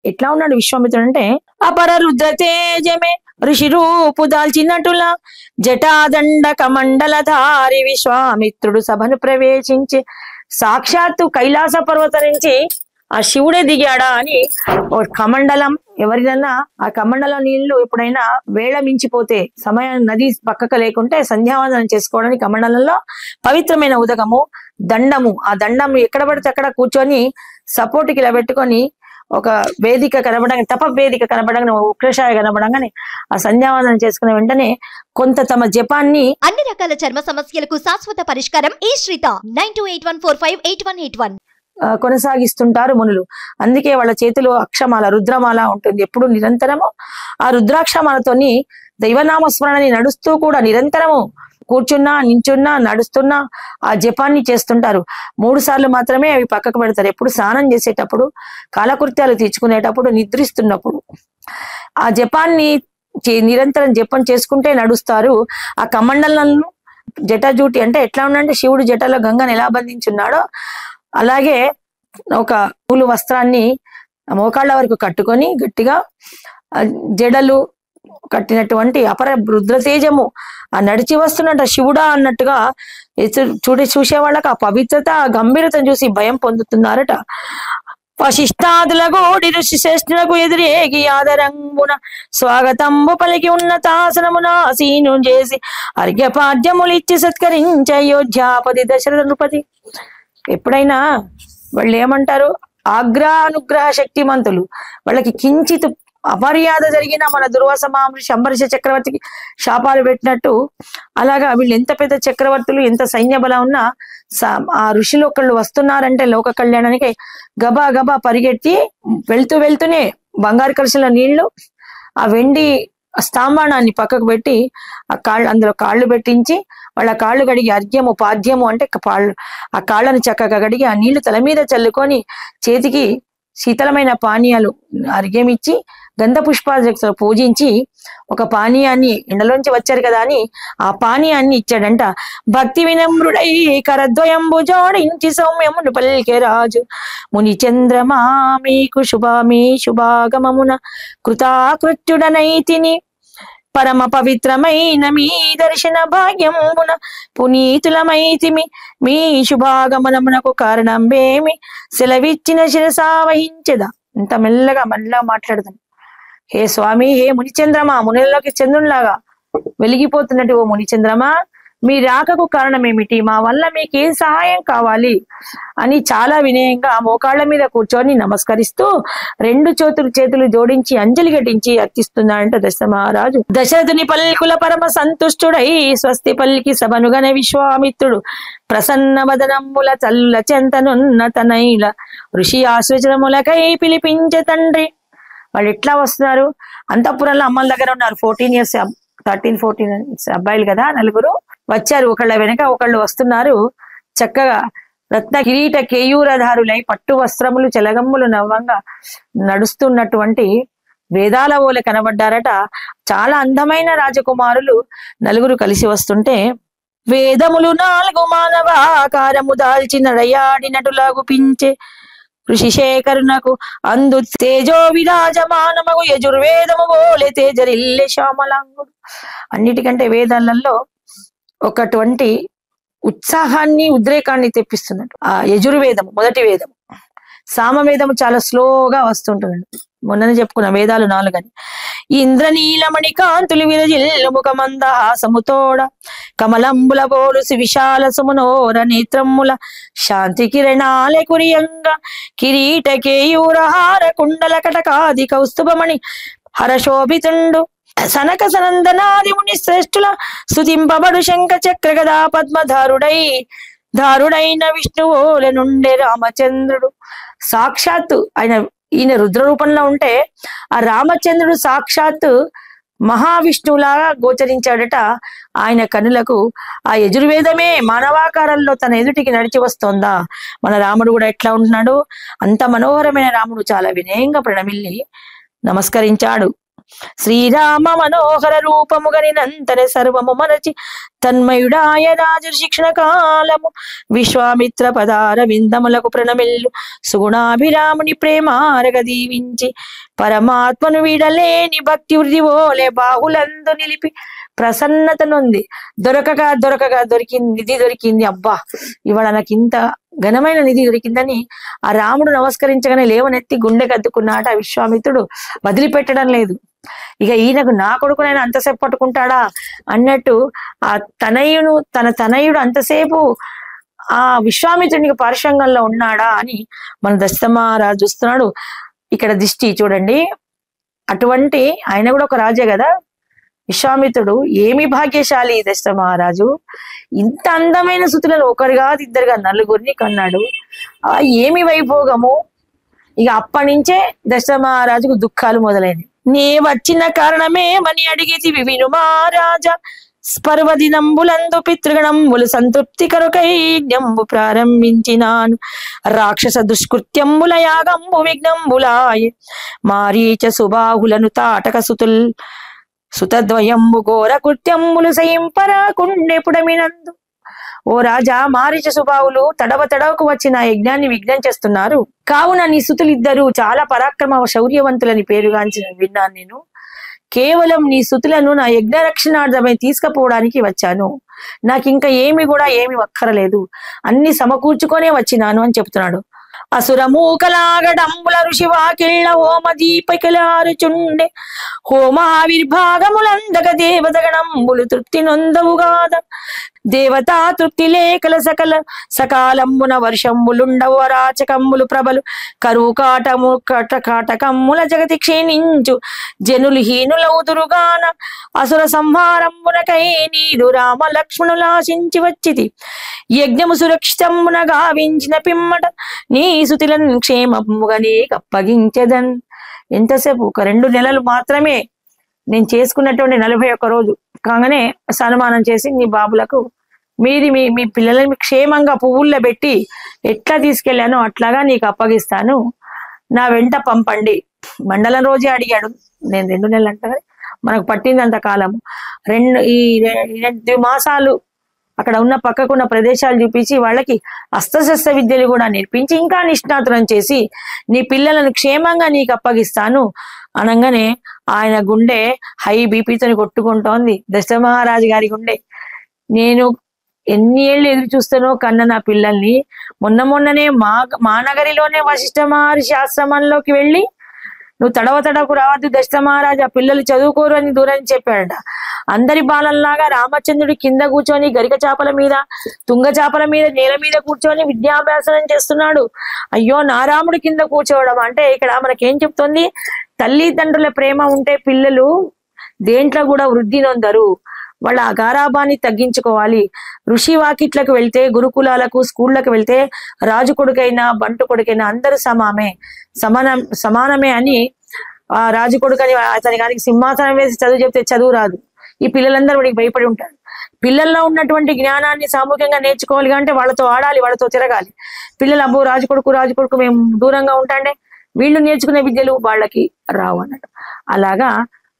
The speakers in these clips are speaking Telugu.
ఎట్లా ఉన్నాడు విశ్వామిత్రుడు అంటే అపర రుద్ర తేజమే ఋషి రూపు దాల్చినటుల జటాదండ కమండలధారి విశ్వామిత్రుడు సభను ప్రవేశించి సాక్షాత్తు కైలాస పర్వతం నుంచి ఆ శివుడే దిగాడా అని కమండలం ఎవరినన్నా ఆ కమండలం నీళ్లు ఎప్పుడైనా వేళ మించిపోతే సమయం నది పక్కకు లేకుంటే సంధ్యావందనం చేసుకోవడానికి కమండలంలో పవిత్రమైన ఉదకము దండము ఆ దండం ఎక్కడ పడితే అక్కడ కూర్చొని సపోర్ట్కి ఇలా పెట్టుకొని ఒక వేదిక కనబడంగా తప వేదిక కనబడంగా ఉగ్రశాయ కనబడంగానే ఆ సంధ్యావందనం చేసుకునే వెంటనే కొంత తమ జపాన్ని అన్ని రకాల చర్మ సమస్యలకు శాశ్వత పరిష్కారం ఈ శ్రీత 9281458181 కొనసాగిస్తుంటారు మునులు. అందుకే వాళ్ళ చేతిలో అక్షమాల రుద్రమాల ఉంటుంది ఎప్పుడు నిరంతరము. ఆ రుద్రాక్షమాలతోని దైవనామస్మరణని నడుస్తూ కూడా నిరంతరము కూర్చున్నా నించున్నా నడుస్తున్నా ఆ జపాన్ని చేస్తుంటారు. 3 సార్లు మాత్రమే అవి పక్కకు పెడతారు. ఎప్పుడు స్నానం చేసేటప్పుడు, కాలకృత్యాలు తీర్చుకునేటప్పుడు, నిద్రిస్తున్నప్పుడు ఆ జపాన్ని నిరంతరం జపం చేసుకుంటే నడుస్తారు. ఆ కమండలను జటాజూటి అంటే ఎట్లా ఉండంటే శివుడు జటలో గంగను ఎలా బంధించున్నాడో అలాగే ఒక పూలు వస్త్రాన్ని మోకాళ్ళ వరకు కట్టుకొని గట్టిగా జడలు కట్టినటువంటి అపర రుద్రతేజము ఆ నడిచి వస్తున్నట్టు శివుడా అన్నట్టుగా చూసే వాళ్ళకి ఆ పవిత్రత ఆ గంభీరతను చూసి భయం పొందుతున్నారట. వశిష్టాదుల గోడి ఋషి శ్రేష్ఠులకు ఎదురేగి ఆదరంగున స్వాగతంబు పలికి ఉన్నతాసనమున ఆసీను చేసి అర్ఘ్యపాద్యములిచ్చి సత్కరించ అయోధ్యాపతి దశరథ నృపతి. ఎప్పుడైనా వాళ్ళు ఏమంటారు ఆగ్రహానుగ్రహ శక్తిమంతులు, వాళ్ళకి కించిత్ అమర్యాద జరిగిన మన దుర్వాస మహర్షి అంబరీష చక్రవర్తికి శాపాలు పెట్టినట్టు అలాగా వీళ్ళు ఎంత పెద్ద చక్రవర్తులు ఎంత సైన్య బలం ఉన్నా ఆ ఋషులు ఒకళ్ళు వస్తున్నారంటే లోక కళ్యాణానికి గబా గబా పరిగెత్తి వెళ్తూనే బంగారు కలశంలో నీళ్లు ఆ వెండి స్తాంబాణాన్ని పక్కకు పెట్టి అందులో కాళ్ళు పెట్టించి వాళ్ళ కాళ్ళు కడిగి అర్ఘ్యము పాద్యము అంటే ఆ కాళ్ళను చక్కగా కడిగి ఆ నీళ్లు తల మీద చల్లుకొని చేతికి శీతలమైన పానీయాలు అర్ఘ్యం ఇచ్చి గంధ పుష్పాలతో పూజించి ఒక పానీయాన్ని ఎండలోంచి వచ్చారు కదా అని ఆ పానీయాన్ని ఇచ్చాడంట. భక్తి వినమ్రుడై కరద్వయంబు జోడించి సౌమ్యమును పల్కే రాజు ముని చంద్రమా మీకు మీ శుభాగమమున కృతాకృత్యుడనైతిని పరమ పవిత్రమైన మీ దర్శన భాగ్యమున పునీతులమైతిమి మీ శుభాగమనమునకు కారణమేమి సెలవిచ్చిన శిరసా వహించదా. ఇంత మెల్లగా మళ్ళా మాట్లాడదాం. హే స్వామి, హే మునిచంద్రమా, మునిలోకి చంద్రునిలాగా వెలిగిపోతున్నట్టు ఓ మునిచంద్రమా, మీ రాకకు కారణం ఏమిటి, మా వల్ల మీకేం సహాయం కావాలి అని చాలా వినయంగా మోకాళ్ళ మీద కూర్చొని నమస్కరిస్తూ 2 చేతులు జోడించి అంజలి ఘటించి అర్చిస్తున్నాడంట దశరథ మహారాజు. దశరథుని పల్కుల పరమ సంతుష్టుడై స్వస్తి పల్లికి సభనుగన విశ్వామిత్రుడు ప్రసన్న వదనముల చల్లుల చెంతనున్న తనైల ఋషి ఆశ్వచనములకై పిలిపించే తండ్రి. వాళ్ళు ఎట్లా వస్తున్నారు, అంతఃపురంలో అమ్మల దగ్గర ఉన్నారు. 14 years 13-14 అబ్బాయిలు కదా, 4 వచ్చారు. ఒకళ్ళ వెనక ఒకళ్ళు వస్తున్నారు. చక్కగా రత్న కిరీట కేయూరధారులై పట్టు వస్త్రములు చెలగమ్ములు నవ్వంగా నడుస్తున్నటువంటి వేదాల ఓలె కనబడ్డారట. చాలా అందమైన రాజకుమారులు 4 కలిసి వస్తుంటే వేదములు 4 మానవాకారము దాల్చి నడయాడినటులాగు పించే ఋషిశేఖరునకు అందు తేజో విరాజమానమగు యజుర్వేదము బోలే తేజరిల్లె శ్యామలాంగుడు. అన్నిటికంటే వేదాలలో ఒకటువంటి ఉత్సాహాన్ని ఉద్రేకాన్ని తెప్పిస్తున్నట్టు ఆ యజుర్వేదము మొదటి వేదము. సామవేదము చాలా స్లోగా వస్తుంటున్నాడు. మొన్ననే చెప్పుకున్న వేదాలు 4 అని. ఇంద్రనీలమణి కాంతులు విరజిల్లు ముఖమందహాసముతోడ కమలంబుల బోలుసి విశాల సుమునోర నేత్రముల శాంతి కిరణాలే కురియంగా కిరీట కేయూరహార కుండల కటకాది కౌస్తుభమణి హరశోభితుండు సనక సనందనాది ముని శ్రేష్ఠుల స్తుతింపబడు శంఖ చక్ర గదా పద్మధారుడైన విష్ణువోలె నుండే రామచంద్రుడు. సాక్షాత్తు ఈయన రుద్ర రూపంలో ఉంటే ఆ రామచంద్రుడు సాక్షాత్తు మహావిష్ణువులాగా గోచరించాడట. ఆయన కనులకు ఆ యజుర్వేదమే మానవాకారంలో తన ఎదుటికి నడిచి వస్తోందా. మన రాముడు కూడా ఎట్లా ఉంటున్నాడు, అంత మనోహరమైన రాముడు చాలా వినయంగా ప్రణమిల్లి నమస్కరించాడు. శ్రీరామ మనోహర రూపముగని నంతనే సర్వము మరచి తన్మయుడాయ రాజు శిక్షణ కాలము విశ్వామిత్ర పదార విందములకు ప్రణమిల్లు సుగుణాభిరాముని ప్రేమారగ దీవించి పరమాత్మను వీడలేని భక్తి వృద్ధి ఓలే బాహులందు నిలిపి ప్రసన్నత నొంది దొరకగా దొరికింది, నిధి దొరికింది, అబ్బా ఇవాళ నాకు ఇంత ఘనమైన నిధి దొరికిందని ఆ రాముడు నమస్కరించగానే లేవనెత్తి గుండె కద్దుకున్నాట. ఆ విశ్వామిత్రుడు వదిలిపెట్టడం లేదు. ఇక ఈయనకు నా కొడుకునైనా అంతసేపు పట్టుకుంటాడా అన్నట్టు ఆ తన తనయుడు అంతసేపు ఆ విశ్వామిత్రునికి పార్శ్వంగంలో ఉన్నాడా అని మన దశరథ మహారాజు చూస్తున్నాడు. ఇక్కడ దిష్టి చూడండి, అటువంటి ఆయన కూడా ఒక రాజే కదా విశ్వామిత్రుడు. ఏమి భాగ్యశాలి దశరథ మహారాజు, ఇంత అందమైన సుతులను ఒకరిగా ఇద్దరుగా నలుగురిని కన్నాడు. ఆ ఏమి వైభోగము. ఇక అప్పటి నుంచే దశరథ మహారాజుకు దుఃఖాలు మొదలైనవి. నే వచ్చిన కారణమే మని అడిగేది విను మహారాజా, స్పర్వదినంబులందు పితృగణంబులు సంతృప్తి కరుకై యజ్ఞంబు ప్రారంభించినాను. రాక్షస దుష్కృత్యంబుల యాగంబు విఘ్నంబులాయ మారీచ సుబాహులను తాటక సుతద్వయంబు ఘోర కృత్యంబులు సయింపరాకుండెపుడమినందు. ఓ రాజా, మారీచ సుబాహులు తడవకు వచ్చిన యజ్ఞాన్ని విఘ్నం చేస్తున్నారు. కావున నీ సుతులిద్దరూ చాలా పరాక్రమ శౌర్యవంతులని పేరుగాంచిన విన్నాను. నేను కేవలం నీ సుతులను నా యజ్ఞ రక్షణార్థమై తీసుకుపోవడానికి వచ్చాను. నాకింకా ఏమి అక్కరలేదు, అన్ని సమకూర్చుకొనే వచ్చినాను అని చెప్తున్నాడు. అసురమూకలాగడంబుల ఋషివాకిళ్ళ హోమ దీపికలారుచుండె హోమావిర్భాగములందక దేవతగణంబులు తృప్తి నొందవుగాద. దేవతా తృప్తి లేఖల సకాలంబున వర్షంబులుండవు అరాచకమ్ములు ప్రబలు కరువు కాటకమ్ముల జగతి క్షీణించు జనులు హీనులవుదురుగాన. అసుర సంహారంబునకై నీదు రామ లక్ష్మణులాశించి వచ్చితి. యజ్ఞము సురక్షితమున గావించిన పిమ్మట నీ సుతులను క్షేమముగా నీకు అప్పగించెదన్. ఎంతసేపు? ఒక 2 నెలలు మాత్రమే నేను చేసుకున్నటువంటి 41 రోజు కాగానే సన్మానం చేసి నీ బాబులకు మీ పిల్లలని క్షేమంగా పువ్వుల్లో పెట్టి ఎట్లా తీసుకెళ్లానో అట్లాగా నీకు అప్పగిస్తాను, నా వెంట పంపండి. మండలం రోజే అడిగాడు. నేను 2 నెలలు అంటే మనకు పట్టింది అంత కాలము. 2 మాసాలు అక్కడ ఉన్న పక్కకున్న ప్రదేశాలు చూపించి వాళ్ళకి అస్త్రశస్త్ర విద్యలు కూడా నేర్పించి ఇంకా నిష్ణాతులను చేసి నీ పిల్లలను క్షేమంగా నీకు అప్పగిస్తాను అనగానే ఆయన గుండె హై బీపీతో కొట్టుకుంటోంది. దశరథ మహారాజు గారి గుండె. నేను ఎన్ని ఏళ్ళు ఎదురు చూస్తానో కన్న నా పిల్లల్ని మొన్ననే మా నగరిలోనే వశిష్ఠ మహర్షి ఆశ్రమంలోకి వెళ్ళి నువ్వు తడవకు రావద్దు దశరథ మహారాజు, ఆ పిల్లలు చదువుకోరు అని దూరం చెప్పాడట. అందరి బాలల్లాగా రామచంద్రుడి కింద కూర్చొని గరిక చేపల మీద తుంగ చేపల మీద నేల మీద కూర్చొని విద్యాభ్యాసనం చేస్తున్నాడు. అయ్యో నా రాముడి కింద కూర్చోవడం అంటే ఇక్కడ మనకేం చెప్తుంది? తల్లిదండ్రుల ప్రేమ ఉంటే పిల్లలు దేంట్లో కూడా వృద్ధి నొందరు. వాళ్ళ గారాబాన్ని తగ్గించుకోవాలి. ఋషి వాకిట్లకు వెళ్తే, గురుకులాలకు స్కూళ్ళకు వెళ్తే రాజు కొడుకైనా బంటు కొడుకైనా అందరూ సమానమే అని ఆ రాజు కొడుకని అతని కానీ సింహాసనం వేసి చదువు చెప్తే చదువు రాదు. ఈ పిల్లలందరూ వాడికి భయపడి ఉంటారు. పిల్లల్లో ఉన్నటువంటి జ్ఞానాన్ని సామూహికంగా నేర్చుకోవాలి అంటే వాళ్ళతో ఆడాలి, వాళ్ళతో తిరగాలి. పిల్లలు అబ్బో రాజు కొడుకు మేము దూరంగా ఉంటాండే, వీళ్ళు నేర్చుకునే విద్యలు వాళ్ళకి రావు అన్నట్టు. అలాగా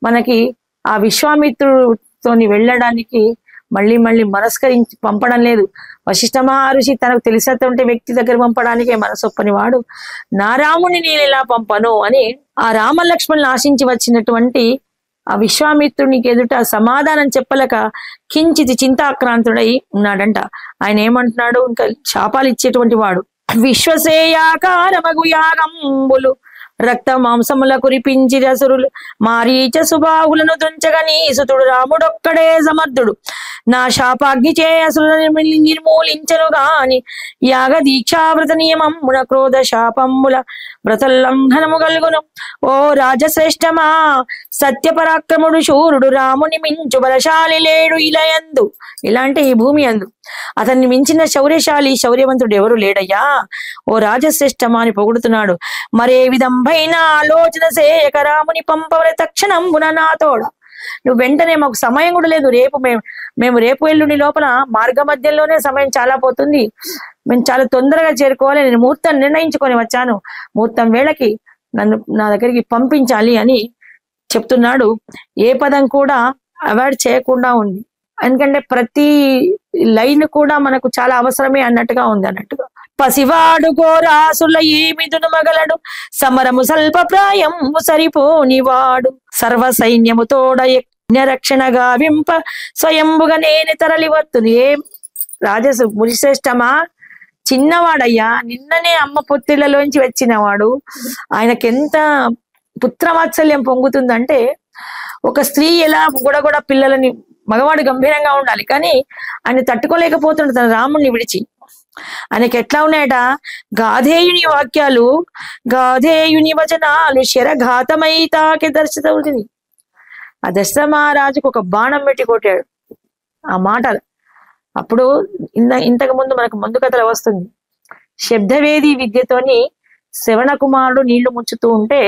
మనకి ఆ విశ్వామిత్రుడితోని వెళ్ళడానికి మళ్ళీ మనస్కరించి పంపడం లేదు. వశిష్ఠ మహర్షి తనకు తెలిసినటువంటి వ్యక్తి దగ్గర పంపడానికే మనసొప్పని వాడు నా రాముని నేను ఎలా పంపను అని ఆ రామ లక్ష్మణుని ఆశించి వచ్చినటువంటి ఆ విశ్వామిత్రునికి ఎదుట సమాధానం చెప్పలేక కించితి చింతాక్రాంతుడై ఉన్నాడంట. ఆయన ఏమంటున్నాడు? ఇంకా శాపాలు ఇచ్చేటువంటి వాడు. విశ్వశ్రేయాకారమగు యాగంబులు రక్త మాంసముల కురిపించి రసురులు మారీచ సుబాహులను తుంచగా నీ సుతుడు రాముడొక్కడే సమర్థుడు. నా శాపాగ్ని చే అసురులను నిర్మూలించను గాని యాగ దీక్షావ్రత నియమమున క్రోధ శాపంబుల వ్రతల్లంఘనము గలుగును. ఓ రాజశ్రేష్టమా, సత్యపరాక్రముడు శూరుడు రాముని మించు బలశాలి లేడు ఇలయందు. ఇలాంటి ఈ భూమి అందు అతన్ని మించిన శౌర్యవంతుడు ఎవరు లేడయ్యా. ఓ రాజశ్రేష్టమా అని పొగుడుతున్నాడు. మరే విధంపైన ఆలోచన సేయక రాముని పంపవలె తక్షణంబున నాతోడ. నువ్వు వెంటనే, మాకు సమయం కూడా లేదు. మేము రేపు ఎల్లుండి లోపల మార్గ మధ్యంలోనే సమయం చాలా పోతుంది. మేము చాలా తొందరగా చేరుకోవాలి. నేను ముహూర్తం నిర్ణయించుకొని వచ్చాను. ముహూర్తం వేళకి నా దగ్గరికి పంపించాలి అని చెప్తున్నాడు, ఏ పదం కూడా అవాయిడ్ చేయకుండా ఉంది. ఎందుకంటే ప్రతి లైన్ కూడా మనకు చాలా అవసరమే అన్నట్టుగా ఉంది అన్నట్టుగా. పసివాడు ఘోరాసుల ఏమిదును మగలడు, సమరము స్వల్ప ప్రాయము సరిపోనివాడు, సర్వ సైన్యము తోడ యజ్ఞ రక్షణ గావింప స్వయంబుగా నేనే తరలి వత్తును. ఏం రాజసు మునిశ్రేష్టమా, చిన్నవాడయ్యా, నిన్ననే అమ్మ పొత్తిళ్లలోంచి వచ్చినవాడు. ఆయనకెంత పుత్రవాత్సల్యం పొంగుతుందంటే, ఒక స్త్రీ ఎలా గుడగొడ పిల్లలని, మగవాడు గంభీరంగా ఉండాలి కానీ ఆయన తట్టుకోలేకపోతున్నాడు తన రాముణ్ణి విడిచి. ఆయనకి ఎట్లా ఉన్నాయట, గాధేయుని వాక్యాలు, గాధేయుని వచనాలు శరఘాతమైతాకి దర్శితవుతుంది. ఆ దశరథ మహారాజుకు ఒక బాణం పెట్టి కొట్టాడు ఆ మాటలు. అప్పుడు ఇంతకు ముందు మనకు ముందు కథలు వస్తుంది, శబ్దవేది విద్యతోని శ్రవణ కుమారుడు నీళ్లు ముంచుతూ ఉంటే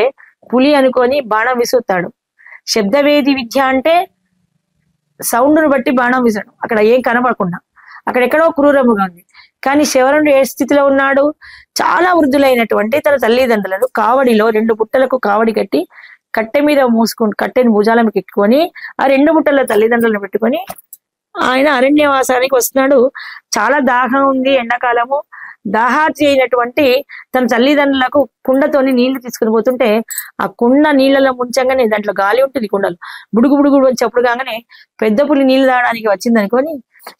పులి అనుకొని బాణం విసురుతాడు. శబ్దవేది విద్య అంటే సౌండ్ను బట్టి బాణం విసరడం, అక్కడ ఏం కనపడకుండా. అక్కడ ఎక్కడో క్రూరముగా ఉంది. కానీ శవరుడు ఏ స్థితిలో ఉన్నాడు, చాలా వృద్ధులైనటువంటి తన తల్లిదండ్రులను కావడిలో 2 బుట్టలకు కావడి కట్టి కట్టె మీద మూసుకుని, కట్టెని భుజాలకు ఎట్టుకొని ఆ 2 బుట్టల తల్లిదండ్రులను పెట్టుకొని ఆయన అరణ్యవాసానికి వస్తున్నాడు. చాలా దాహం ఉంది, ఎండాకాలము. దాహార్తి అయినటువంటి తన తల్లిదండ్రులకు కుండతోని నీళ్లు తీసుకుని పోతుంటే ఆ కుండ నీళ్ళలో ముంచంగానే దాంట్లో గాలి ఉంటుంది, కుండలు బుడుగు బుడుగుడు అని చెప్పుడు కాగానే పెద్ద పులి నీళ్లు తాగడానికి వచ్చింది అనుకొని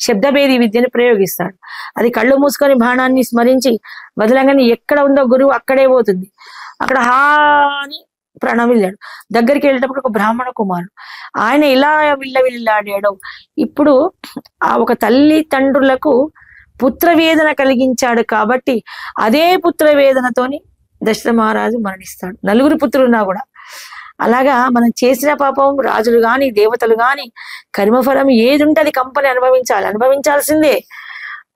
శబ్దభేది విద్యను ప్రయోగిస్తాడు. అది కళ్ళు మూసుకొని బాణాన్ని స్మరించి వదలంగానే ఎక్కడ ఉందో గురువు అక్కడే పోతుంది. అక్కడ హాని ప్రణమిల్లాడు. దగ్గరికి వెళ్ళేటప్పుడు ఒక బ్రాహ్మణ కుమారుడు, ఆయన ఇలా విల్లవిల్లాడాడు. ఇప్పుడు ఆ ఒక తల్లి తండ్రులకు పుత్రవేదన కలిగించాడు కాబట్టి అదే పుత్రవేదనతోని దశరథ మహారాజు మరణిస్తాడు. 4 పుత్రులున్నా కూడా. అలాగా మనం చేసిన పాపం రాజులు గాని దేవతలు గాని కర్మఫలం ఏది ఉంటే అది కంపని అనుభవించాల్సిందే.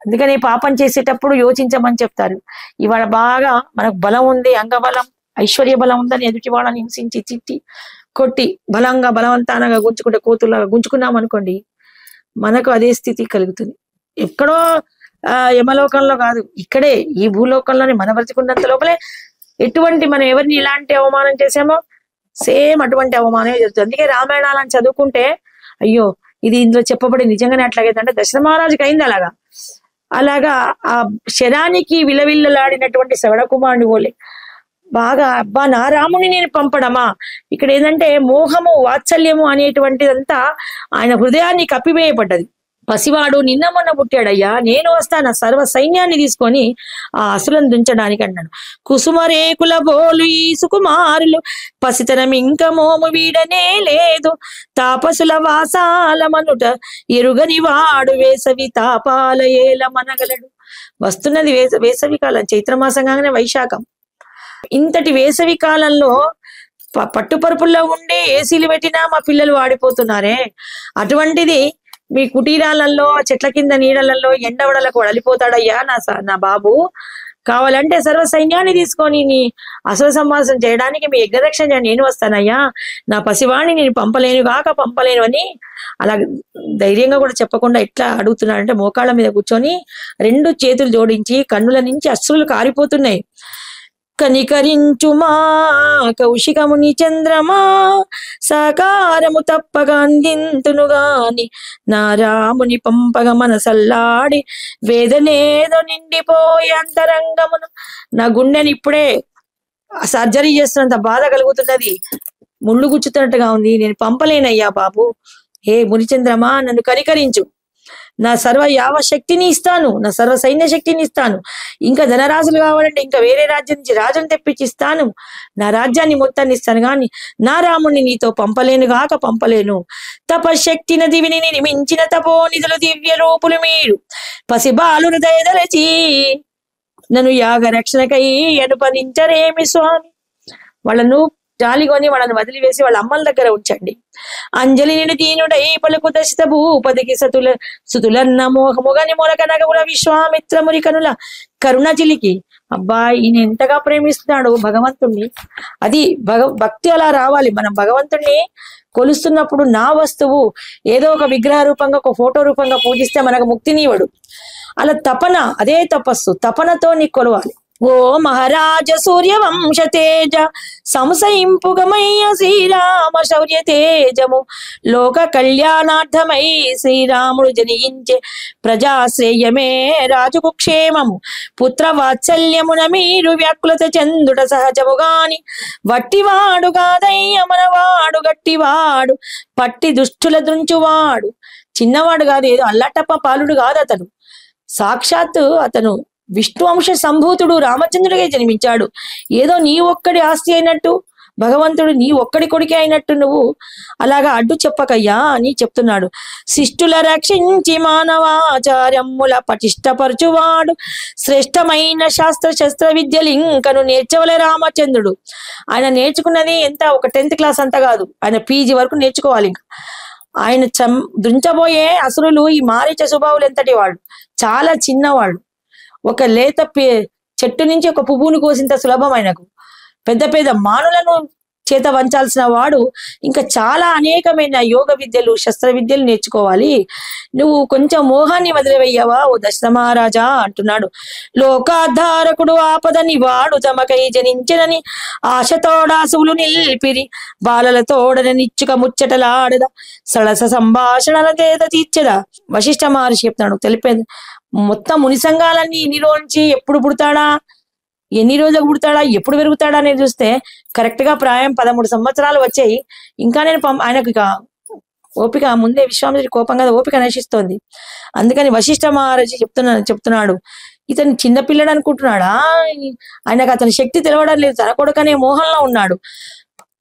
అందుకని పాపం చేసేటప్పుడు యోచించమని చెప్తారు. ఇవాళ బాగా మనకు బలం ఉంది, అంగబలం ఐశ్వర్య బలం ఉందని ఎదుటి వాళ్ళని హింసించి చిట్టి కొట్టి బలవంతానగా గుంజుకుంటే కోతులాగా గుంజుకున్నాం అనుకోండి, మనకు అదే స్థితి కలుగుతుంది. ఎక్కడో యమలోకంలో కాదు, ఇక్కడే ఈ భూలోకంలోనే మన బ్రతికున్నంత లోపలే ఎటువంటి మనం ఎవరిని ఇలాంటి అవమానం చేసామో సేమ్ అటువంటి అవమానమే జరుగుతుంది. అందుకే రామాయణాలను చదువుకుంటే అయ్యో ఇది ఇందులో చెప్పబడి నిజంగానే అట్లాగైతే అంటే దశరథ మహారాజుకి అయింది అలాగా ఆ శరానికి విలవిల్లలాడినటువంటి శ్రవణ కుమారుని పోలే బాగా అబ్బా నా రాముని నేను పంపడమా. ఇక్కడ ఏంటంటే మోహము వాత్సల్యము అనేటువంటిదంతా ఆయన హృదయాన్ని కప్పివేయబడ్డది. పసివాడు నిన్న మొన్న పుట్టాడయ్యా, నేను వస్తాను సర్వ సైన్యాన్ని తీసుకొని ఆ అసులను దించడానికి అన్నాడు. కుసుమరేకుల బోలు ఈ సుకుమారులు పసితనం ఇంక మోము వీడనే లేదు, తాపసుల వాసాల మనుట ఎరుగని వాడు వేసవి తాపాల ఏల మనగలడు. వస్తున్నది వేసవి కాలం, చైత్రమాసం కాగానే వైశాఖం. ఇంతటి వేసవి కాలంలో పట్టుపరుపుల్లో ఉండే ఏసీలు పెట్టినా మా పిల్లలు వాడిపోతున్నారే, అటువంటిది మీ కుటీరాలలో చెట్ల కింద నీడలలో ఎండవడలకు వడలిపోతాడయ్యా నా బాబు. కావాలంటే సర్వ సైన్యాన్ని తీసుకొని నీ అసుర సంహాసం చేయడానికి మీ యజ్ఞరక్షణ నేను వస్తానయ్యా, నా పసివాణ్ణి నేను పంపలేను అని అలా ధైర్యంగా కూడా చెప్పకుండా ఎట్లా అడుగుతున్నాడంటే మోకాళ్ళ మీద కూర్చొని 2 చేతులు జోడించి కన్నుల నుంచి అశ్రులు కారిపోతున్నాయి. కనికరించుమా కౌశికముని చంద్రమా, సాకారము తప్పగా అందింతును గాని, నా రాముని పంపగ మనసల్లాడి వేదనేదో నిండిపోయే అంతరంగమును. నా గుండెని ఇప్పుడే సర్జరీ చేస్తున్నంత బాధ కలుగుతున్నది, ముళ్ళు గుచ్చుతున్నట్టుగా ఉంది, నేను పంపలేనయ్యా బాబు. హే మునిచంద్రమా నన్ను కనికరించు, నా సర్వ యావ శక్తిని ఇస్తాను, నా సర్వ సైన్య శక్తిని ఇస్తాను, ఇంకా ధనరాజులు కావాలంటే ఇంకా వేరే రాజ్యం నుంచి రాజును తెప్పించి ఇస్తాను, నా రాజ్యాన్ని మొత్తాన్ని ఇస్తాను గాని నా రాముణ్ణి నీతో పంపలేను. తపశక్తి నదివిని నిర్మించిన తపో నిధులు దివ్య రూపులు మీరు పసిబాలును దయదలచి నన్ను యాగ రక్షణకై అనుపదించరేమి స్వామి. వాళ్ళను జాలిగొని వాళ్ళని వదిలివేసి వాళ్ళ అమ్మల దగ్గర ఉంచండి. అంజలి నిండు దీనుడై పలుకు దశిత భూపతికి సుతులన్న మోహముగని మొలక నగముల విశ్వామిత్రమురి కనుల కరుణ చిలికి. అబ్బా ఈయన ఎంతగా ప్రేమిస్తున్నాడు భగవంతుణ్ణి. అది భక్తి అలా రావాలి. మనం భగవంతుణ్ణి కొలుస్తున్నప్పుడు నా వస్తువు ఏదో ఒక విగ్రహ రూపంగా ఒక ఫోటో రూపంగా పూజిస్తే మనకు ముక్తినివ్వడు. అలా తపన, అదే తపస్సు, తపనతో నీ కొలవాలి. ఓ మహారాజ సూర్యవంశ తేజ సంశయింపుగమయ్య శ్రీరామ శౌర్య తేజము లోక కళ్యాణార్థమై శ్రీరాముడు జనించే ప్రజాశ్రేయమే రాజుకు క్షేమము పుత్ర వాత్సల్యమున మీరు వ్యాకులత చందుట సహజముగాని వట్టివాడు కాదయ్య మనవాడు గట్టివాడు పట్టి దుష్టుల దృంచువాడు. చిన్నవాడు కాదు, ఏదో అల్లటప్ప పాలుడు కాదు అతను. సాక్షాత్తు అతను విష్ణు అంశ సంభూతుడు రామచంద్రుడిగా జన్మించాడు. ఏదో నీ ఒక్కడి ఆస్తి అయినట్టు, భగవంతుడు నీ ఒక్కడి కొడుకే అయినట్టు నువ్వు అలాగా అడ్డు చెప్పకయ్యా అని చెప్తున్నాడు. శిష్టుల రక్షించి మానవాచార్యముల పటిష్టపరచువాడు శ్రేష్టమైన శాస్త్ర శస్త్ర విద్యలు ఇంకను నేర్చవలే రామచంద్రుడు. ఆయన నేర్చుకున్నది ఎంత, ఒక 10th క్లాస్ అంతా కాదు, ఆయన PG వరకు నేర్చుకోవాలి. ఇంకా ఆయన దృంచబోయే అసురులు ఈ మారీచ స్వభావులు ఎంతటి వాళ్ళు, చాలా చిన్నవాళ్ళు. ఒక లేత చెట్టు నుంచి ఒక పువ్వును కోసింత సులభం ఆయనకు. పెద్ద పెద్ద మానులను చేత వంచాల్సిన వాడు ఇంకా చాలా అనేకమైన యోగ విద్యలు శస్త్ర విద్యలు నేర్చుకోవాలి. నువ్వు కొంచెం మోహాన్ని వదిలివేయవా ఓ దశరథ మహారాజా అంటున్నాడు. లోకాధారకుడు ఆపదని వాడు తమకై జనించనని ఆశతోడాసువులు నిల్పిరి బాలలతోడన నిచ్చుక ముచ్చటలాడదా సరస సంభాషణల తేద తీర్చదా. వశిష్ఠ మహర్షి చెప్తున్నాడు, తెలిపేది మొత్తం ముని సంఘాలన్నీ ఇన్ని రోజుంచి ఎప్పుడు పుడతాడా, ఎన్ని రోజులకు పుడతాడా, ఎప్పుడు పెరుగుతాడా అనేది చూస్తే కరెక్ట్ గా ప్రాయం 13 సంవత్సరాలు వచ్చాయి. ఇంకా నేను ఆయనకు ఇక ఓపిక, ముందే విశ్వామిత్రుడి కోపం కదా, ఓపిక నశిస్తోంది. అందుకని వశిష్ఠ మహారాజు చెప్తున్నాడు ఇతను చిన్నపిల్లడు అనుకుంటున్నాడా, ఆయనకు అతని శక్తి తెలవడం లేదు, తన కొడుకనే మోహంలో ఉన్నాడు.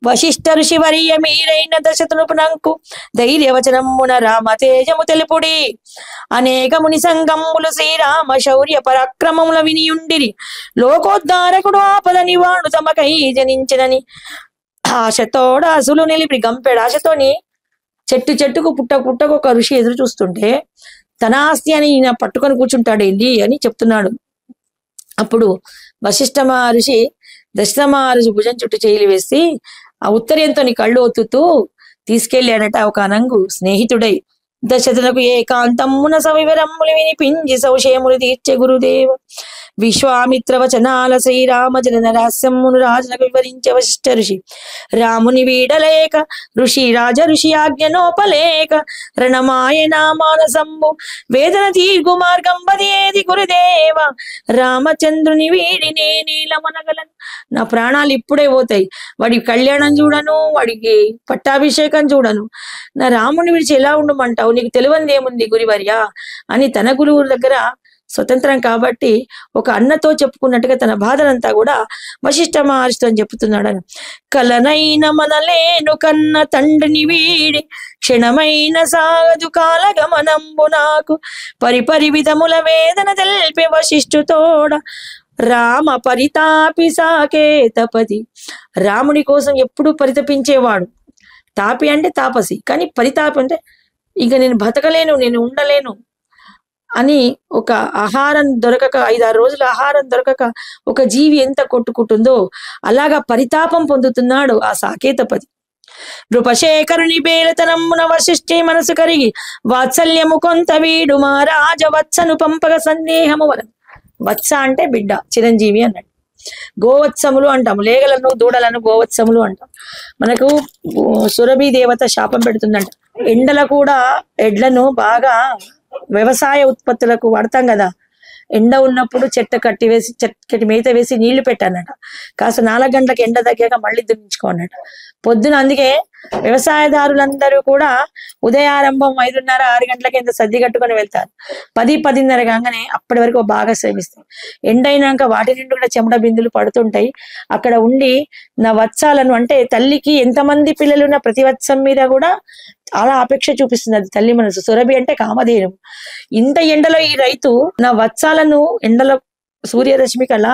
వశిష్ఠ ఋషి వర్య మీరైన దశరథునకు ధైర్యవచనమున రామ తేజము తెలుపుడి అనేక ముని సంగములు శ్రీరామ శౌర్య పరాక్రమముల వినియుండిరి లోకోద్ధారకుడు ఆపదని వాడు తమకై జనించినని ఆశతోడ అసులు నిలిపి గంపెడు ఆశతోని చెట్టుకు పుట్టకు ఒక ఋషి ఎదురు చూస్తుంటే తన ఆస్తి అని ఈయన పట్టుకొని కూర్చుంటాడేంటి అని చెప్తున్నాడు. అప్పుడు వశిష్ఠ మహర్షి దశరథ మహర్షి భుజం చుట్టూ చేయిలు వేసి ఆ ఉత్తరీయంతో నీ కళ్ళు ఒత్తుతూ తీసుకెళ్ళాడట ఒక అనంగు స్నేహితుడై. దశరథునకు ఏకాంతమున సవివరములు వినిపించి సంశయములు తీర్చే గురుదేవ విశ్వామిత్ర వచనాల శ్రీరామ జనన రహస్యమును రాజునకు వివరించే వశిష్ఠ ఋషి రాముని వీడలేక ఋషి ఆజ్ఞనోపలేక రణమాయన మానసంబు వేదన తీర్గు మార్గం బదేది గురుదేవ రామచంద్రుని వీడి నేనేలమనగలను. నా ప్రాణాలు ఇప్పుడే పోతాయి, వాడి కళ్యాణం చూడను, వాడికి పట్టాభిషేకం చూడను, నా రాముని విడిచి ఎలా ఉండమంటావు, నీకు తెలియంది ఏముంది గురివర్య అని తన గురువు దగ్గర స్వతంత్రం కాబట్టి ఒక అన్నతో చెప్పుకున్నట్టుగా తన బాధనంతా కూడా వశిష్ఠ మహర్షితో చెప్తున్నాడని. కలనైన మనలేను కన్న తండ్రిని వీడి క్షణమైన సాగదు కాలగమనంబు నాకు పరిపరి విధముల వేదన తెలిపే వశిష్ఠుతోడ రామ పరితాపి సాకేతపతి. రాముని కోసం ఎప్పుడు పరితపించేవాడు. తాపి అంటే తాపసి, కానీ పరితాపి అంటే ఇక నేను బతకలేను, నేను ఉండలేను అని, ఒక ఆహారం దొరకక 5-6 రోజులు ఆహారం దొరకక ఒక జీవి ఎంత కొట్టుకుంటుందో అలాగా పరితాపం పొందుతున్నాడు ఆ సాకేతపతి. నృపశేఖరుని బేలతనమున వశిష్ఠి మనసు కరిగి వాత్సల్యము కొంత వీడు మహారాజ వత్సను పంపక సందేహము వలన. వత్స అంటే బిడ్డ, చిరంజీవి అన్నట్టు. గోవత్సములు అంటాము, లేగలను దూడలను గోవత్సములు అంటాం. మనకు సురభి దేవత శాపం పెడుతుందంట. ఎండల కూడా ఎడ్లను బాగా వ్యవసాయ ఉత్పత్తులకు వాడతాం కదా, ఎండ ఉన్నప్పుడు చెట్టు మేత వేసి నీళ్లు పెట్టానట. కాస్త 4 గంటలకు ఎండ తగ్గాక మళ్ళీ దున్నించుకో అన్నట. పొద్దున అందుకే వ్యవసాయదారులందరూ కూడా ఉదయారంభం 5:30-6 గంటలకి ఎంత సర్ది కట్టుకొని వెళ్తారు. 10-10:30 కాగానే అప్పటి వరకు బాగా శ్రమిస్తాయి. ఎండైనాక వాటి నుండి కూడా చెమట బిందులు పడుతుంటాయి. అక్కడ ఉండి నా వత్సాలను, అంటే తల్లికి ఎంతమంది పిల్లలు ఉన్న ప్రతి వత్సం మీద కూడా అలా అపేక్ష చూపిస్తుంది అది తల్లి మనసు. సురభి అంటే కామధేను. ఇంత ఎండలో ఈ రైతు నా వత్సాలను ఎండలో సూర్యరశ్మికి అలా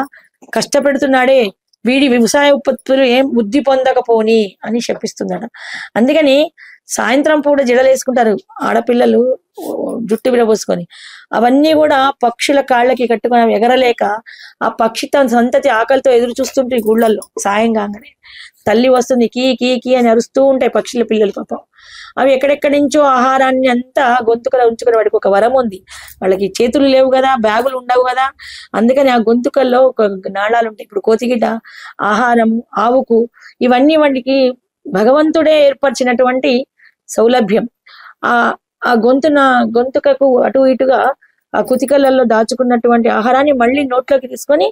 కష్టపెడుతున్నాడే, వీడి వ్యవసాయ ఉత్పత్తులు ఏం బుద్ధి పొందకపోని అని శపిస్తున్నాడు. అందుకని సాయంత్రం పూట జడలు వేసుకుంటారు ఆడపిల్లలు, జుట్టు విరబోసుకొని. అవన్నీ కూడా పక్షుల కాళ్ళకి కట్టుకొని అవి ఎగరలేక ఆ పక్షి తన సంతతి ఆకలితో ఎదురు చూస్తుంటాయి గుళ్ళల్లో. సాయం కాగానే తల్లి వస్తుంది, కీ కీ కీ అని అరుస్తూ ఉంటాయి పక్షుల పిల్లలు పాపం. అవి ఎక్కడెక్కడి నుంచో ఆహారాన్ని అంతా గొంతుకలో ఉంచుకుని, వాడికి ఒక వరం ఉంది, వాళ్ళకి చేతులు లేవు కదా, బ్యాగులు ఉండవు కదా, అందుకని ఆ గొంతుకల్లో ఒక నాళాలు ఉంటాయి. ఇప్పుడు కోతిగిడ్డ ఆహారం ఆవుకు, ఇవన్నీ వాటికి భగవంతుడే ఏర్పరిచినటువంటి సౌలభ్యం. ఆ గొంతుకకు అటు ఇటుగా ఆ కుతికలలో దాచుకున్నటువంటి ఆహారాన్ని మళ్ళీ నోట్లోకి తీసుకొని,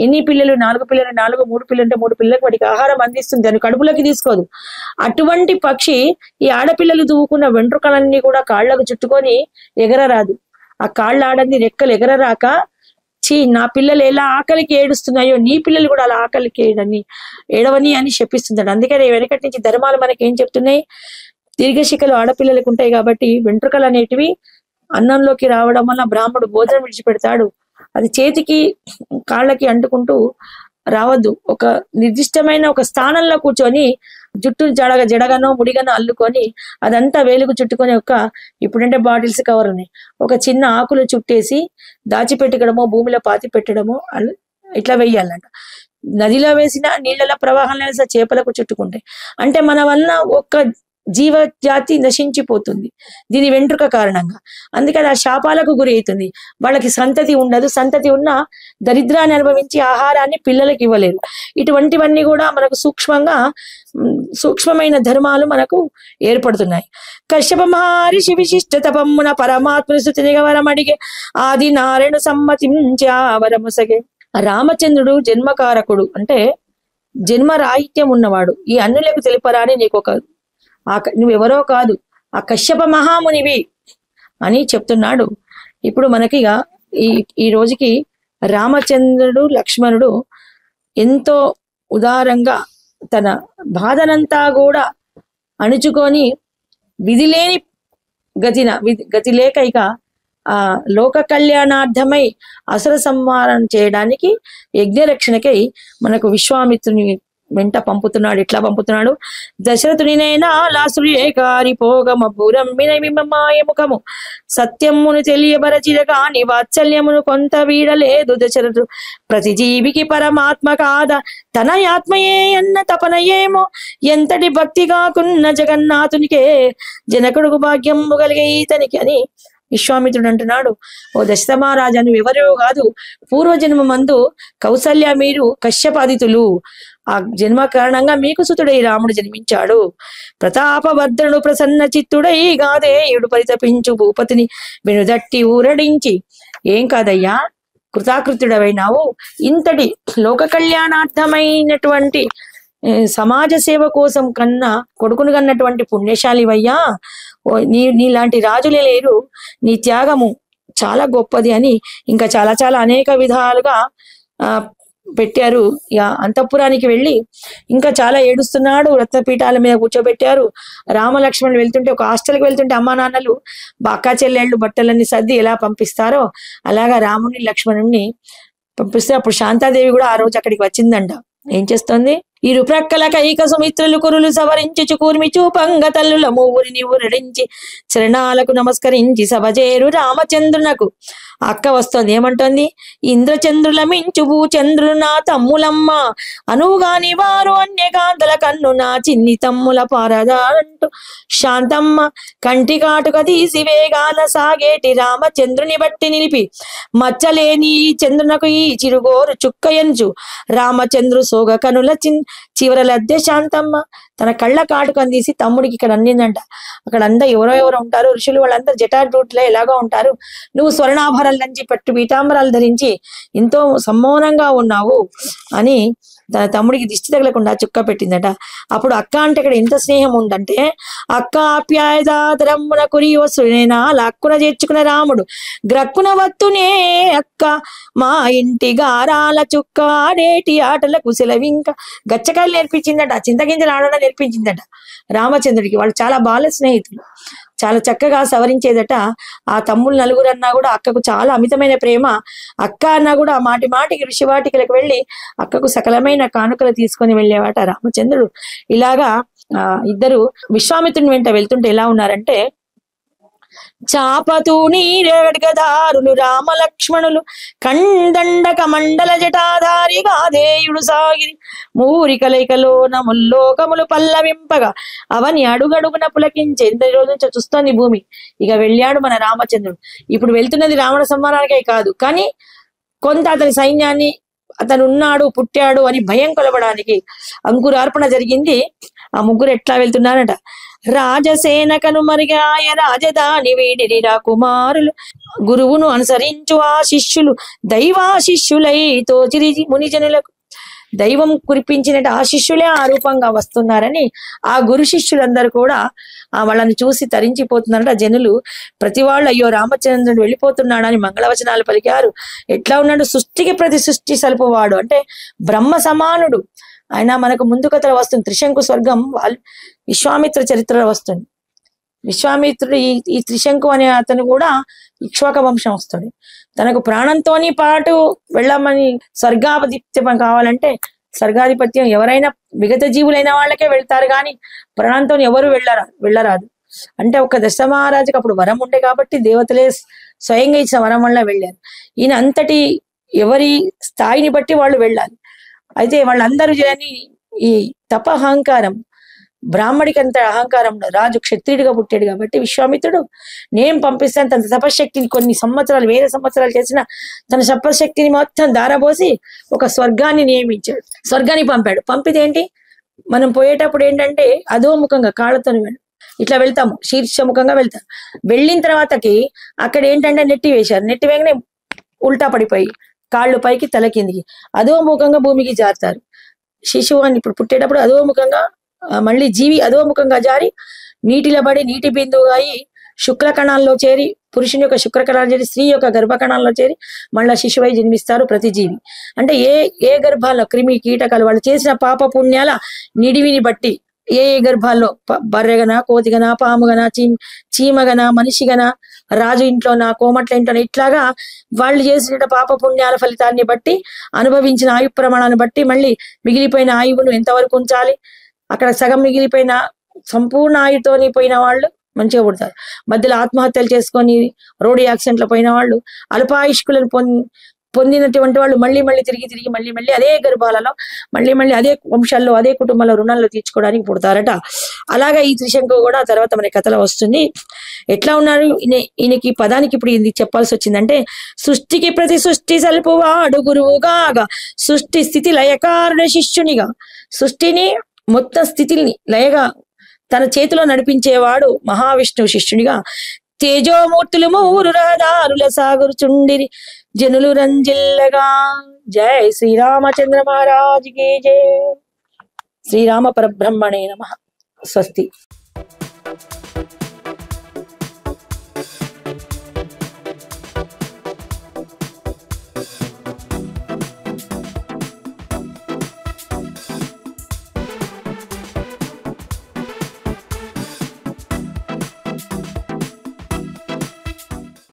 ఎన్ని పిల్లలు 4 పిల్లలు 4, 3 పిల్లలు అంటే 3 పిల్లలకు వాటికి ఆహారం అందిస్తుంది, దాని కడుపులోకి తీసుకోదు. అటువంటి పక్షి ఈ ఆడపిల్లలు దువ్వుకున్న వెంట్రుకలన్నీ కూడా కాళ్ళకు చుట్టుకొని ఎగరరాదు. ఆ కాళ్ళు ఆడంది రెక్కలు ఎగరరాక, నా పిల్లలు ఎలా ఆకలికి ఏడుస్తున్నాయో నీ పిల్లలు కూడా అలా ఆకలికి ఏడవని అని చెప్పిస్తుంటాడు. అందుకని వెనకటి నుంచి ధర్మాలు మనకి ఏం చెప్తున్నాయి, దీర్ఘశిఖలు ఆడపిల్లలకు ఉంటాయి కాబట్టి వెంట్రుకలు అనేటివి అన్నంలోకి రావడం వల్ల బ్రాహ్మడు భోజనం విడిచిపెడతాడు, అది చేతికి కాళ్ళకి అంటుకుంటూ రావద్దు. ఒక నిర్దిష్టమైన ఒక స్థానంలో కూర్చొని జుట్టు జడగనో ముడిగనో అల్లుకొని అదంతా వేలుకు చుట్టుకొని, ఇప్పుడంటే బాటిల్స్ కవర్ ఉన్నాయి, ఒక చిన్న ఆకులు చుట్టేసి దాచిపెట్టడమో భూమిలో పాతి పెట్టడమో ఇట్లా వెయ్యాలంట. నదిలో వేసిన నీళ్ళలో ప్రవాహంలో వేసిన చేపలకు చుట్టుకుంటాయి. అంటే మన వల్ల ఒక్క జీవజాతి నశించిపోతుంది దీని వెంట్రుక కారణంగా. అందుకని ఆ శాపాలకు గురి అవుతుంది, వాళ్ళకి సంతతి ఉండదు, సంతతి ఉన్న దరిద్రాన్ని అనుభవించి ఆహారాన్ని పిల్లలకి ఇవ్వలేరు. ఇటువంటివన్నీ కూడా మనకు సూక్ష్మమైన ధర్మాలు మనకు ఏర్పడుతున్నాయి. కశ్యప మహర్షి విశిష్ట తపమ్మున పరమాత్మ స్తుతిగా వరం అడిగే, ఆది నారాయణ సమ్మతించి ఆ వరముసగే. రామచంద్రుడు జన్మకారకుడు అంటే జన్మ రాహిత్యం ఉన్నవాడు, ఈ అన్నులకు తెలుపరా అని నీకు నువ్వెవరో కాదు, ఆ కశ్యప మహామునివి అని చెప్తున్నాడు. ఇప్పుడు మనకి ఈ రోజుకి రామచంద్రుడు లక్ష్మణుడు ఎంతో ఉదారంగా తన బాధనంతా కూడా అణుచుకొని విధిలేని గతి లేక ఇక ఆ లోక కళ్యాణార్థమై అసుర సంహారం చేయడానికి యజ్ఞరక్షణకై మనకు విశ్వామిత్రుని వెంట పంపుతున్నాడు. ఎట్లా పంపుతున్నాడు, దశరథునినైనా లాసురేకారి పోగమపురమ్మినమాయముఖము సత్యమును తెలియబరచిరగాని వాత్సల్యమును కొంత వీడలేదు దశరథుడు. ప్రతి జీవికి పరమాత్మ కాద తన ఆత్మయే అన్న తపన ఏమో, ఎంతటి భక్తి కాకున్న జగన్నాథునికే జనకుడుకు భాగ్యము కలిగే ఇతనికి అని విశ్వామిత్రుడు అంటున్నాడు. ఓ దశరథ మహారాజా, నువ్వు ఎవరో కాదు, పూర్వజన్మ మందు కౌసల్య మీరు కశ్యపాదితులు, ఆ జన్మ కారణంగా మీకు సుతుడై రాముడు జన్మించాడు. ప్రతాపవర్ధనుడు ప్రసన్న చిత్తుడై గాదేయుడు పరితపించు భూపతిని వెనుదట్టి ఊరడించి, ఏం కాదయ్యా కృతాకృత్యుడవైనావు, ఇంతటి లోక కళ్యాణార్థమైనటువంటి సమాజ సేవ కోసం కన్నా కొడుకును కన్నటువంటి పుణ్యశాలివయ్యా, నీలాంటి రాజులే లేరు, నీ త్యాగము చాలా గొప్పది అని ఇంకా చాలా చాలా అనేక విధాలుగా పెట్టారు. ఇక అంతఃపురానికి వెళ్ళి ఇంకా చాలా ఏడుస్తున్నాడు, రత్నపీఠాల మీద కూర్చోబెట్టారు. రామలక్ష్మణులు వెళ్తుంటే, ఒక హాస్టల్కి వెళ్తుంటే అమ్మా నాన్నలు అక్కా చెల్లెళ్ళు బట్టలన్నీ సర్ది ఎలా పంపిస్తారో అలాగా రాముని లక్ష్మణుని పంపిస్తే అప్పుడు శాంతాదేవి కూడా ఆ రోజు అక్కడికి వచ్చిందంట. ఏం చేస్తుంది, ఇరు ప్రక్కల కైక సుమిత్రులు కురులు సవరించుచు కూర్మి చూపంగ తల్లుల మూవురిని ఊరడించి చరణాలకు నమస్కరించి సభజేరు రామచంద్రునకు. అక్క వస్తోంది, ఏమంటోంది, ఇంద్రచంద్రుల మించు భూచంద్రులు నా తమ్ములమ్మ, అనువుగాని వారు అన్యకాంతల కన్ను నా చిన్ని తమ్ముల పారదారంటూ శాంతమ్మ కంటి కాటుక తీసి వేగాల సాగేటి రామచంద్రుని బట్టి నిలిపి మచ్చలేని ఈ చంద్రునకు ఈ చిరుగోరు చుక్కయంచు రామచంద్రు సోగ కనుల చివరలద్దే శాంతమ్మ తన కళ్ళ కాటుకని తీసి తమ్ముడికి ఇక్కడ అందిందంట. అక్కడ అంతా ఎవరో ఉంటారు ఋషులు, వాళ్ళందరూ జటాడ్రూట్లో ఎలాగో ఉంటారు, నువ్వు స్వర్ణాభరణాలు దంచి పట్టు పీతాంబరాలు ధరించి ఎంతో సమ్మోనంగా ఉన్నావు అని తన తమ్ముడికి దిష్టి తగలకుండా చుక్క పెట్టిందట. అప్పుడు అక్క అంటే ఇక్కడ ఎంత స్నేహం ఉందంటే, అక్క ఆప్యాయదాదరమ్మున కురి వస్తునేనా లక్కున చేర్చుకున్న రాముడు గ్రక్కున వత్తునే అక్క మా ఇంటి గారాల చుక్క ఆడేటి ఆటల కుశలవింక గచ్చకాయలు నేర్పించిందట, చింతగింజలు ఆడడం నేర్పించిందట రామచంద్రుడికి. వాళ్ళు చాలా బాల స్నేహితులు. చాలా చక్కగా సవరించేదట. ఆ తమ్ముళ్ళు నలుగురు అన్నా కూడా అక్కకు చాలా అమితమైన ప్రేమ. అక్క అన్నా కూడా మాటి మాటికి ఋషివాటికలకు వెళ్ళి అక్కకు సకలమైన కానుకలు తీసుకొని వెళ్ళేవాట రామచంద్రుడు. ఇలాగా ఇద్దరు విశ్వామిత్రుని వెంట వెళ్తుంటే ఎలా ఉన్నారంటే, చాపతూని రేగడిగదారులు రామ లక్ష్మణులు కందండక మండల జటాధారి గాధేయుడు సాగిరి మూరి కలైకలోన ముల్లోకములు పల్లవింపగా అవని అడుగడుగున పులకించే. ఎంత రోజు నుంచి చూస్తోంది భూమి. ఇక వెళ్ళాడు మన రామచంద్రుడు. ఇప్పుడు వెళ్తున్నది రావణ సంహారానికే కాదు, కానీ కొంత అతని సైన్యాన్ని, అతను ఉన్నాడు పుట్టాడు అని భయం కొలవడానికి అంకురార్పణ జరిగింది. ఆ ముగ్గురు ఎట్లా వెళ్తున్నారట, రాజసేనకను మరిగాయ రాజధాని వీడిరి రా కుమారులు గురువును అనుసరించు ఆ శిష్యులు దైవాశిష్యులై తోచిరి మునిజనులకు. దైవం కురిపించినట్టు ఆ శిష్యులే ఆ రూపంగా వస్తున్నారని ఆ గురు శిష్యులందరూ కూడా వాళ్ళని చూసి తరించిపోతున్నారట. జనులు ప్రతి వాళ్ళు అయ్యో రామచంద్రుడు వెళ్ళిపోతున్నాడని మంగళవచనాలు పలికారు. ఎట్లా ఉన్నాడు, సృష్టికి ప్రతి సృష్టి సలుపువాడు, అంటే బ్రహ్మ సమానుడు ఆయన. మనకు ముందు కథలో వస్తుంది త్రిశంకు స్వర్గం, విశ్వామిత్ర చరిత్రలో వస్తుంది. విశ్వామిత్రుడు ఈ త్రిశంకు అనే అతను కూడా ఇక్ష్వాక వంశం వస్తుంది. తనకు ప్రాణంతోని పాటు వెళ్ళమని స్వర్గాధిపత్యం కావాలంటే, స్వర్గాధిపత్యం ఎవరైనా మిగతా జీవులైన వాళ్ళకే వెళ్తారు, కానీ ప్రాణంతో ఎవరు వెళ్ళరాదు. అంటే ఒక దశరథ మహారాజుకి అప్పుడు వరం ఉండే కాబట్టి దేవతలే స్వయంగా ఇచ్చిన వరం వల్ల వెళ్ళారు. ఈయన అంతటి ఎవరి స్థాయిని బట్టి వాళ్ళు వెళ్ళాలి. అయితే వాళ్ళందరూ చేయని ఈ తపహంకారం, బ్రాహ్మడికి అంత అహంకారం, రాజు క్షత్రియుడిగా పుట్టాడు కాబట్టి విశ్వామిత్రుడు నేను పంపిస్తాను తన తపశక్తిని, కొన్ని సంవత్సరాలు వేల సంవత్సరాలు చేసిన తన తపశక్తిని మొత్తం దారబోసి ఒక స్వర్గాన్ని నియమించాడు. స్వర్గాన్ని పంపాడు. పంపితే ఏంటి, మనం పోయేటప్పుడు ఏంటంటే అధోముఖంగా కాళ్ళతో ఇట్లా వెళ్తాము, శీర్షముఖంగా వెళ్తాం. వెళ్ళిన తర్వాతకి అక్కడ ఏంటంటే నెట్టి వేశారు. నెట్టి వేగనే ఉల్టా పడిపోయి కాళ్ళు పైకి తల కిందికి అధోముఖంగా భూమికి జారుతారు. శిశువు అని ఇప్పుడు పుట్టేటప్పుడు అధోముఖంగా, మళ్ళీ జీవి అధోముఖంగా జారి నీటిలో పడి నీటి బిందువు అయి శుక్ల కణాల్లో చేరి, పురుషుని యొక్క శుక్ర కణాలు చేరి స్త్రీ యొక్క గర్భకణాల్లో చేరి మళ్ళా శిశువై జన్మిస్తారు ప్రతి జీవి. అంటే ఏ గర్భాల్లో క్రిమి కీటకాలు వాళ్ళు చేసిన పాప పుణ్యాల నిడివిని బట్టి ఏ గర్భాల్లో బర్రెగనా, కోతిగనా, పాముగనా, చీమగనా, మనిషిగనా, రాజు ఇంట్లోనా, కోమట్ల ఇంట్లోనా, ఇట్లాగా వాళ్ళు చేసిన పాప పుణ్యాల ఫలితాన్ని బట్టి అనుభవించిన ఆయు ప్రమాణాన్ని బట్టి మళ్ళీ మిగిలిపోయిన ఆయువును ఎంతవరకు ఉంచాలి, అక్కడ సగం మిగిలిపోయిన సంపూర్ణ ఆయుతోని పోయిన వాళ్ళు మంచిగా పుడతారు. మధ్యలో ఆత్మహత్యలు చేసుకొని రోడ్డు యాక్సిడెంట్లో పోయిన వాళ్ళు, అల్పాయుష్కులను పొందినటువంటి వాళ్ళు మళ్ళీ తిరిగి మళ్ళీ అదే గర్భాలలో మళ్ళీ అదే వంశాల్లో అదే కుటుంబంలో రుణాలు తీర్చుకోవడానికి పుడతారట. అలాగా ఈ త్రిశంకు కూడా తర్వాత మన కథలో వస్తుంది. ఎట్లా ఉన్నారు ఈయనకి పదానికి ఇప్పుడు ఇది చెప్పాల్సి వచ్చిందంటే, సృష్టికి ప్రతి సృష్టి సల్పువాడు గురువుగాగా సృష్టి స్థితి లయకారుడ శిష్యునిగా, సృష్టిని మొత్తం స్థితిని లయగా తన చేతిలో నడిపించేవాడు మహావిష్ణువు శిష్యునిగా, తేజోమూర్తులు మూరు రహదారుల సాగురుచుండిరి జనులు రంజిల్లగా. జై శ్రీరామచంద్ర మహారాజ్ కి జై. శ్రీరామ పరబ్రహ్మణే నమః. స్వస్తి.